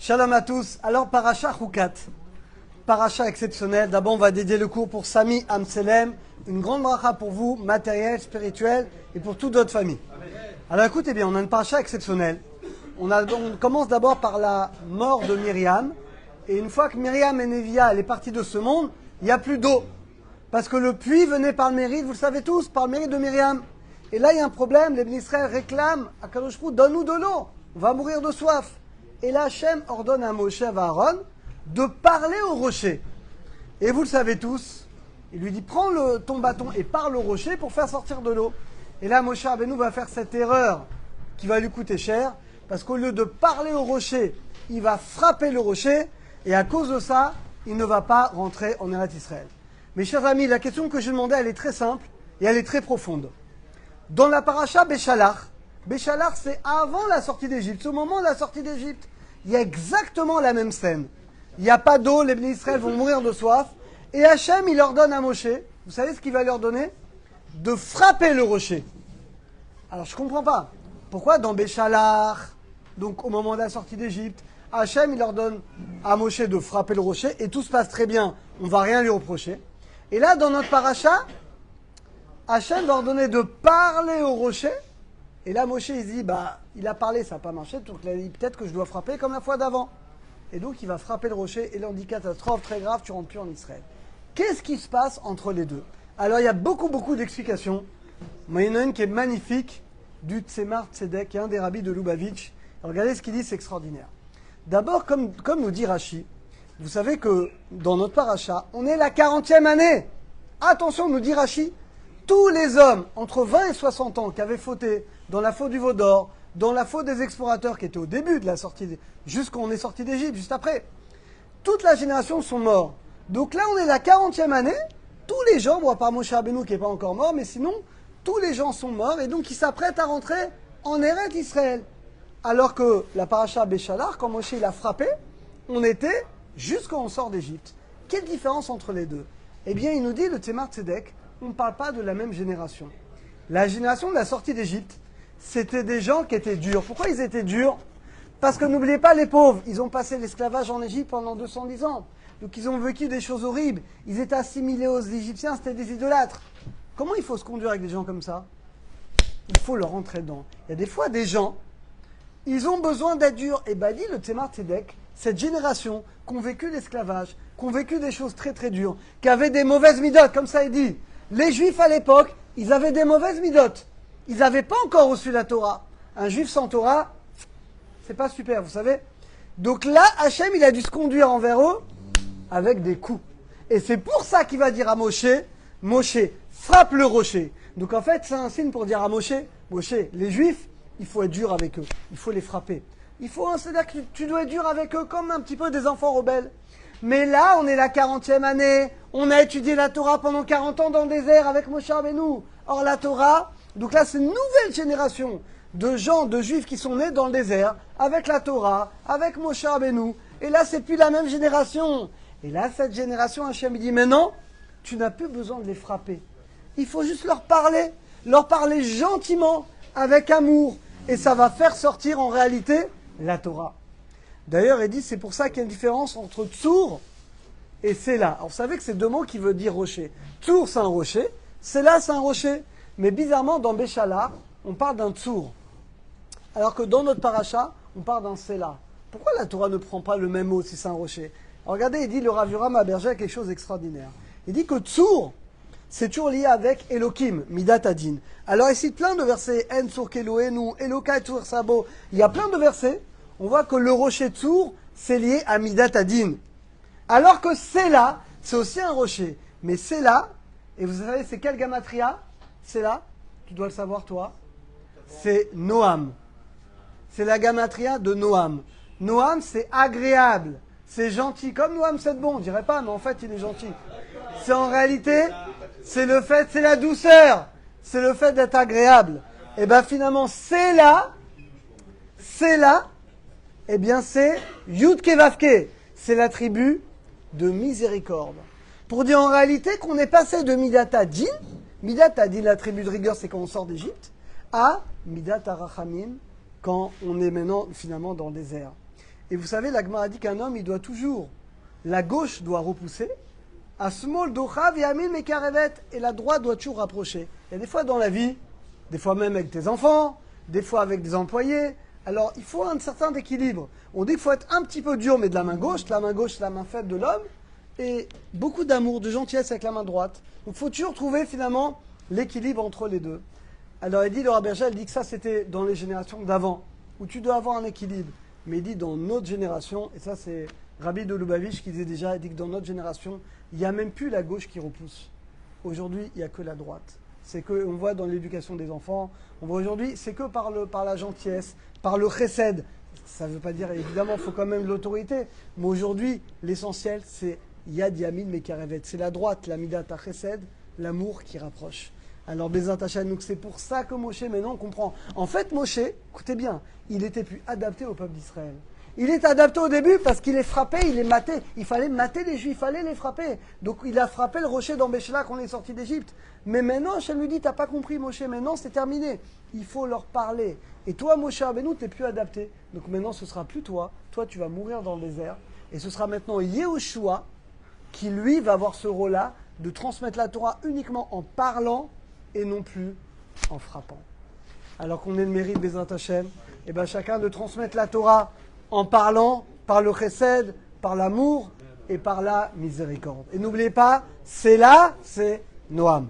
Shalom à tous. Alors, Paracha Chukat. Paracha exceptionnel. D'abord, on va dédier le cours pour Sami Amselem. Une grande bracha pour vous, matériel, spirituel, et pour toute votre famille. Alors, écoutez bien, on a une paracha exceptionnelle. On commence d'abord par la mort de Myriam. Et une fois que Myriam et Nevia, elle est partie de ce monde, il n'y a plus d'eau. Parce que le puits venait par le mérite, vous le savez tous, par le mérite de Myriam. Et là, il y a un problème. Les Israël réclament à Kadosh Baruch Hu, donne-nous de l'eau. On va mourir de soif. Et là, Hachem ordonne à Moshe et à Aaron de parler au rocher. Et vous le savez tous, il lui dit, prends ton bâton et parle au rocher pour faire sortir de l'eau. Et là, Moshe Rabbeinu va faire cette erreur qui va lui coûter cher, parce qu'au lieu de parler au rocher, il va frapper le rocher, et à cause de ça, il ne va pas rentrer en Eretz Israël. Mes chers amis, la question que je demandais, elle est très simple, et elle est très profonde. Dans la paracha Béchalach, Béchalach, c'est avant la sortie d'Égypte. Au moment de la sortie d'Égypte, il y a exactement la même scène. Il n'y a pas d'eau, les Bnei Israël vont mourir de soif. Et Hachem, il ordonne à Moshe, vous savez ce qu'il va leur donner? De frapper le rocher. Alors, je ne comprends pas. Pourquoi dans Béchalach, donc au moment de la sortie d'Égypte, Hachem, il ordonne à Moshe de frapper le rocher et tout se passe très bien, on ne va rien lui reprocher. Et là, dans notre paracha, Hachem va ordonner de parler au rocher. Et là, Moshe, il se dit, il a parlé, ça n'a pas marché, donc il a dit, peut-être que je dois frapper comme la fois d'avant. Et donc, il va frapper le rocher, et là, on dit, catastrophe très grave, tu rentres plus en Israël. Qu'est-ce qui se passe entre les deux? Alors, il y a beaucoup d'explications. Mais il y en a une qui est magnifique, du Tzemar Tzedek, qui est un des rabbis de Lubavitch. Regardez ce qu'il dit, c'est extraordinaire. D'abord, comme nous dit Rashi, vous savez que dans notre paracha, on est la 40e année. Attention, nous dit Rashi, tous les hommes entre 20 et 60 ans qui avaient fauté dans la faute du veau d'or, dans la faute des explorateurs qui étaient au début de la sortie, jusqu'à on est sorti d'Égypte, juste après, toute la génération sont morts. Donc là, on est la 40e année, tous les gens, bon, à part Moshe Rabbeinu qui n'est pas encore mort, mais sinon, tous les gens sont morts et donc ils s'apprêtent à rentrer en Eretz Israël. Alors que la paracha Béchalach, quand Moshe il a frappé, on était jusqu'à on sort d'Égypte. Quelle différence entre les deux? Eh bien, il nous dit, le Tzemar Tzedek, on ne parle pas de la même génération. La génération de la sortie d'Égypte, c'était des gens qui étaient durs. Pourquoi ils étaient durs? Parce que n'oubliez pas les pauvres, ils ont passé l'esclavage en Égypte pendant 210 ans. Donc ils ont vécu des choses horribles. Ils étaient assimilés aux Égyptiens, c'était des idolâtres. Comment il faut se conduire avec des gens comme ça? Il faut leur rentrer dedans. Il y a des fois des gens, ils ont besoin d'être durs. Et dit le Tzemar Tzedek, cette génération qui ont vécu l'esclavage, qui ont vécu des choses très très dures, qui avaient des mauvaises midotes, comme ça il dit. Les Juifs à l'époque, ils avaient des mauvaises midotes. Ils n'avaient pas encore reçu la Torah. Un Juif sans Torah, c'est pas super, vous savez. Donc là, Hachem, il a dû se conduire envers eux avec des coups. Et c'est pour ça qu'il va dire à Moshe, Moshe, frappe le rocher. Donc en fait, c'est un signe pour dire à Moshe, Moshe, les Juifs, il faut être dur avec eux. Il faut les frapper. C'est-à-dire que tu dois être dur avec eux comme un petit peu des enfants rebelles. Mais là, on est la 40e année. On a étudié la Torah pendant 40 ans dans le désert avec Moshe Rabbeinu. Or, la Torah, donc là, c'est une nouvelle génération de gens, de Juifs qui sont nés dans le désert avec la Torah, avec Moshe Rabbeinu. Et là, c'est plus la même génération. Et là, cette génération, Hachem dit, mais non, tu n'as plus besoin de les frapper. Il faut juste leur parler gentiment, avec amour. Et ça va faire sortir en réalité la Torah. D'ailleurs, il dit, c'est pour ça qu'il y a une différence entre Tsour et Sela. Alors, vous savez que c'est deux mots qui veulent dire rocher. Tsour, c'est un rocher. Sela, c'est un rocher. Mais bizarrement, dans Béchalach, on parle d'un Tsour. Alors que dans notre paracha, on parle d'un Sela. Pourquoi la Torah ne prend pas le même mot si c'est un rocher? Alors, regardez, il dit, le Rav Yoram Aberger quelque chose d'extraordinaire. Il dit que Tsour, c'est toujours lié avec Elohim, Midat Adin. Alors, il cite plein de versets. En Tsour Keloenu, Elokai Tsour Sabo. Il y a plein de versets. On voit que le rocher Tsour, c'est lié à Midat Adin. Alors que Sela, c'est aussi un rocher. Mais Sela, et vous savez, c'est quelle gamatria? Sela, tu dois le savoir toi. C'est Noam. C'est la gamatria de Noam. Noam, c'est agréable. C'est gentil. Comme Noam, c'est bon, on dirait pas, mais en fait, il est gentil. C'est en réalité, c'est la douceur. C'est le fait d'être agréable. Et finalement, Sela, eh bien, c'est Yudke Vavke. C'est l'attribut de miséricorde. Pour dire en réalité qu'on est passé de Midat Adin, Midat Adin, l'attribut de rigueur, c'est quand on sort d'Égypte, à Midat Arachamim, quand on est maintenant finalement dans le désert. Et vous savez, la Gemara dit qu'un homme, il doit toujours, la gauche doit repousser, Asmol dochav yamin mekarevet, et la droite doit toujours rapprocher. Il y a des fois dans la vie, des fois même avec tes enfants, des fois avec des employés. Alors, il faut un certain équilibre. On dit qu'il faut être un petit peu dur, mais de la main gauche, la main faible de l'homme, et beaucoup d'amour, de gentillesse avec la main droite. Donc, il faut toujours trouver finalement l'équilibre entre les deux. Alors, il dit, le Rav Berger, il dit que ça, c'était dans les générations d'avant, où tu dois avoir un équilibre. Mais il dit, dans notre génération, et ça, c'est Rabbi de Lubavitch qui disait déjà, il dit que dans notre génération, il n'y a même plus la gauche qui repousse. Aujourd'hui, il n'y a que la droite. C'est que, on voit dans l'éducation des enfants, on voit aujourd'hui, c'est que par la gentillesse, par le chesed. Ça ne veut pas dire, évidemment, il faut quand même l'autorité. Mais aujourd'hui, l'essentiel, c'est Yad Yamin Mekarevet. C'est la droite, la Midat HaChesed, l'amour qui rapproche. Alors, Bezat Hashem, donc c'est pour ça que Moshe, maintenant on comprend. En fait, Moshe, écoutez bien, il était plus adapté au peuple d'Israël. Il est adapté au début parce qu'il les frappait, il les matait. Il fallait mater les Juifs, il fallait les frapper. Donc il a frappé le rocher d'Ambéchela quand on est sorti d'Égypte. Mais maintenant, Hachem lui dit, t'as pas compris Moshe, maintenant c'est terminé. Il faut leur parler. Et toi, Moshe Rabbeinu, t'es plus adapté. Donc maintenant, ce sera plus toi. Toi, tu vas mourir dans le désert. Et ce sera maintenant Yehoshua qui, lui, va avoir ce rôle-là de transmettre la Torah uniquement en parlant et non plus en frappant. Alors qu'on ait le mérite, Bezrat Hashem, et ben chacun de transmettre la Torah en parlant, par le chesed, par l'amour et par la miséricorde. Et n'oubliez pas, c'est là, c'est Noam.